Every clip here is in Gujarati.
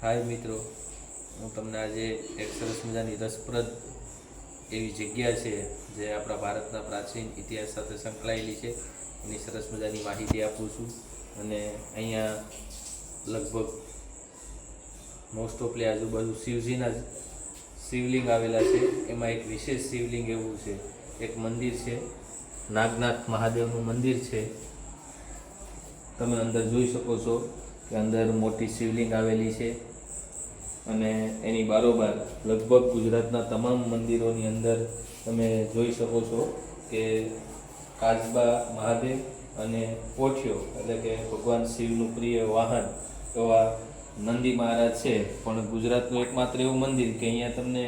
હાય મિત્રો, હું તમને આજે એક સરસ મજાની રસપ્રદ એવી જગ્યા છે જે આપણા ભારતના પ્રાચીન ઇતિહાસ સાથે સંકળાયેલી છે એની સરસ મજાની માહિતી આપું છું. અને અહીંયા લગભગ મોસ્ટ ઓફલી આજુબાજુ શિવજીના શિવલિંગ આવેલા છે. એમાં એક વિશેષ શિવલિંગ એવું છે, એક મંદિર છે, નાગનાથ મહાદેવનું મંદિર છે. તમે અંદર જોઈ શકો છો કે અંદર મોટી શિવલિંગ આવેલી છે. અને એની બારોબાર લગભગ ગુજરાતના તમામ મંદિરોની અંદર તમે જોઈ શકો છો કે કાચબા મહાદેવ અને પોઠિયો એટલે કે ભગવાન શિવનું પ્રિય વાહન એવા નંદી મહારાજ છે. પણ ગુજરાતનું એકમાત્ર એવું મંદિર કે અહીંયા તમને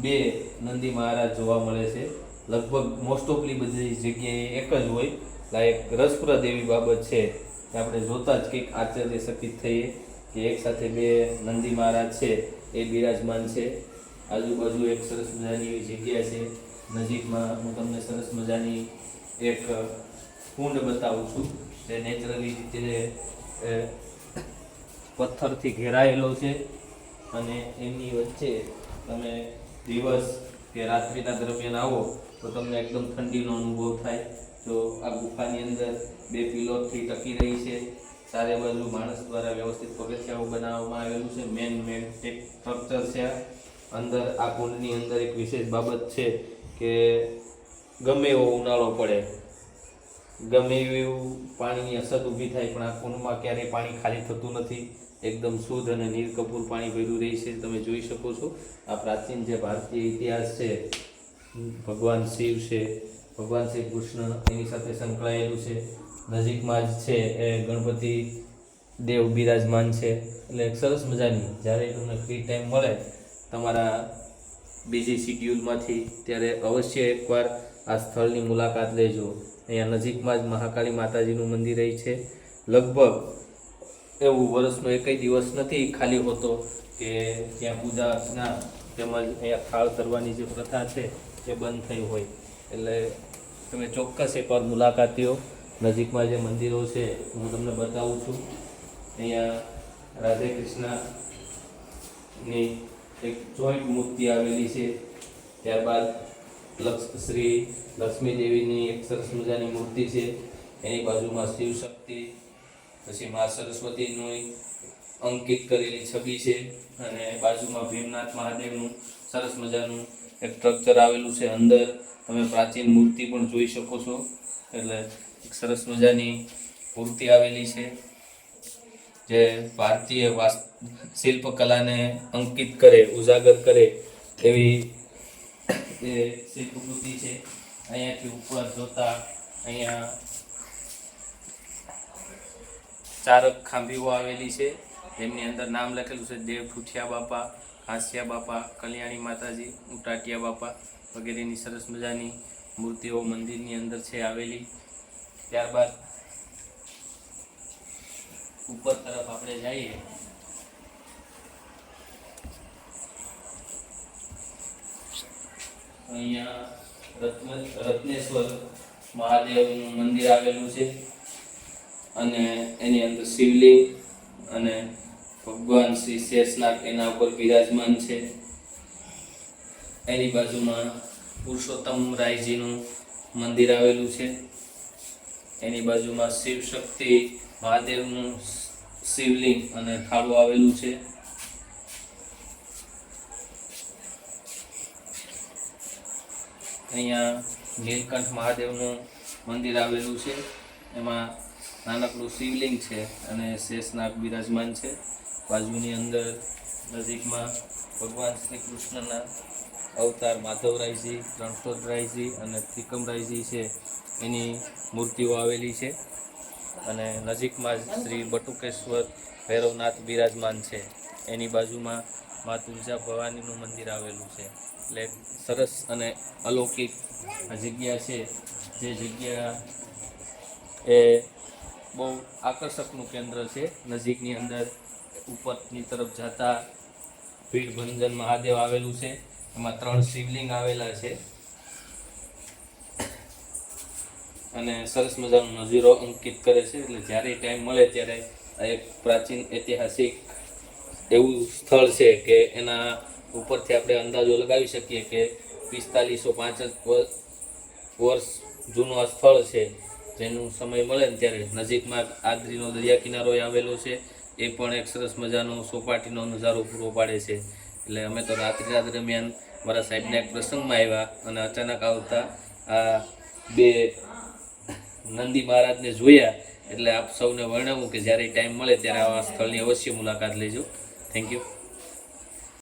બે નંદી મહારાજ જોવા મળે છે. લગભગ મોસ્ટ ઓફલી બધી જગ્યાએ એક જ હોય. એક રસપ્રદ એવી બાબત છે કે આપણે જોતા જ કંઈક આશ્ચર્યચકિત થઈએ કે એક સાથે બે નંદી મહારાજ છે એ બિરાજમાન છે. આજુબાજુ એક સરસ મજાની એવી જગ્યા છે. નજીકમાં હું તમને સરસ મજાની એક કુંડ બતાવું છું જે નેચરલી રીતે પથ્થરથી ઘેરાયેલો છે. અને એમની વચ્ચે તમે દિવસ કે રાત્રિના દરમિયાન આવો તો તમને એકદમ ઠંડીનો અનુભવ થાય. તો આ ગુફાની અંદર બે પિલોરથી ટકી રહી છે. ચારે બાજુ માણસ દ્વારા વ્યવસ્થિત પગથિયાઓ બનાવવામાં આવેલું છે. મેન એક સ્ટ્રક્ચર છે. અંદર આ કુંડની અંદર એક વિશેષ બાબત છે કે ગમે એવો ઉનાળો પડે, ગમે એવું પાણીની અછત ઊભી થાય પણ આ કુંડમાં ક્યારેય પાણી ખાલી થતું નથી. એકદમ શુદ્ધ અને નીરકપૂર પાણી ભર્યું રહી છે. તમે જોઈ શકો છો આ પ્રાચીન જે ભારતીય ઇતિહાસ છે, ભગવાન શિવ છે, ભગવાન શ્રી કૃષ્ણ એની સાથે સંકળાયેલું છે. નજીકમાં જ છે એ ગણપતિ દેવ બિરાજમાન છે. એટલે એક સરસ મજાની જ્યારે તમને ફ્રી ટાઈમ મળે તમારા બીજી શિડ્યુલમાંથી ત્યારે અવશ્ય એકવાર આ સ્થળની મુલાકાત લેજો. અહીંયા નજીકમાં જ મહાકાળી માતાજીનું મંદિર રહી છે. લગભગ એવું વર્ષનો એકય દિવસ નથી ખાલી હોતો કે ત્યાં પૂજા અર્ચના તેમજ અહીંયા થાળ કરવાની જે પ્રથા છે એ બંધ થઈ હોય. એટલે તમે ચોક્કસ એકવાર મુલાકાત લો. નજીકમાં જે મંદિરો છે હું તમને બતાવું છું. અહીંયા રાધે કૃષ્ણની એક જોઈન્ટ મૂર્તિ આવેલી છે. ત્યારબાદ શ્રી લક્ષ્મી દેવીની એક સરસ મજાની મૂર્તિ છે. એની બાજુમાં શિવશક્તિ, પછી મા સરસ્વતીનું અંકિત કરેલી છબી છે. અને બાજુમાં ભીમનાથ મહાદેવનું સરસ મજાનું એક સ્ટ્રક્ચર આવેલું છે. અંદર તમે પ્રાચીન મૂર્તિ પણ જોઈ શકો છો. એટલે એક સરસ મજાની મૂર્તિ આવેલી છે જે ભારતીય શિલ્પકલાને અંકિત કરે, ઉજાગર કરે એવી એ શિલ્પકૃતિ છે. અહીંયાથી ઉપર જોતા અહીંયા ચારક ખાંભીઓ આવેલી છે. એમની અંદર નામ લખેલું છે દેવ ઠુઠિયા બાપા, ઘાસિયા બાપા, કલ્યાણી માતાજી, ઉટાટિયા બાપા વગેરેની સરસ મજાની મૂર્તિઓ મંદિરની અંદર છે આવેલી. ત્યારબાદ ઉપર તરફ આપણે જઈએ અહીંયા રત્નેશ્વર મહાદેવનું મંદિર આવેલું છે. અને એની અંદર શિવલિંગ અને ભગવાન શ્રી શેષનાગ એના ઉપર બિરાજમાન છે. એની બાજુમાં પુરુષોત્તમ રાયજીનું મંદિર આવેલું છે. એની બાજુમાં શિવશક્તિ મહાદેવનું શિવલિંગ અને થાળું આવેલું છે. અહીંયા નીલકંઠ મહાદેવનું મંદિર આવેલું છે. એમાં નાનકડું શિવલિંગ છે અને શેષનાગ બિરાજમાન છે. બાજુની અંદર નજીકમાં ભગવાન શ્રી કૃષ્ણના અવતાર માધવરાયજી, રણછોડરાયજી અને ત્રિકમરાયજી છે એની મૂર્તિઓ આવેલી છે. અને નજીકમાં જ શ્રી બટુકેશ્વર ભૈરવનાથ બિરાજમાન છે. એની બાજુમાં મા તુલજા ભવાનીનું મંદિર આવેલું છે. એટલે સરસ અને અલૌકિક જગ્યા છે. જે જગ્યા એ બહુ આકર્ષકનું કેન્દ્ર છે. નજીકની અંદર ઉપરની તરફ જતા ભીડભંજન મહાદેવ આવેલું છે. એમાં 3 શિવલિંગ આવેલા છે અને સરસ મજાનો નજીરો અંકિત કરે છે. એટલે જ્યારે ટાઈમ મળે ત્યારે આ એક પ્રાચીન ઐતિહાસિક એવું સ્થળ છે કે એના ઉપરથી આપણે અંદાજો લગાવી શકીએ કે 4505 વર્ષ જૂનું આ સ્થળ છે, જેનું સમય મળે ને ત્યારે નજીકમાં આદરીનો દરિયા કિનારો આવેલો છે, એ પણ એક સરસ મજાનો સોપાટીનો નજારો પૂરો પાડે છે. એટલે અમે તો રાત્રિના દરમિયાન મારા સાહેબના એક પ્રસંગમાં આવ્યા અને અચાનક આવતા આ બે નંદી મહારાજને જોયા, એટલે આપ સૌને વર્ણવું કે જ્યારે ટાઈમ મળે ત્યારે આવા સ્થળની અવશ્ય મુલાકાત લેજો. Thank you.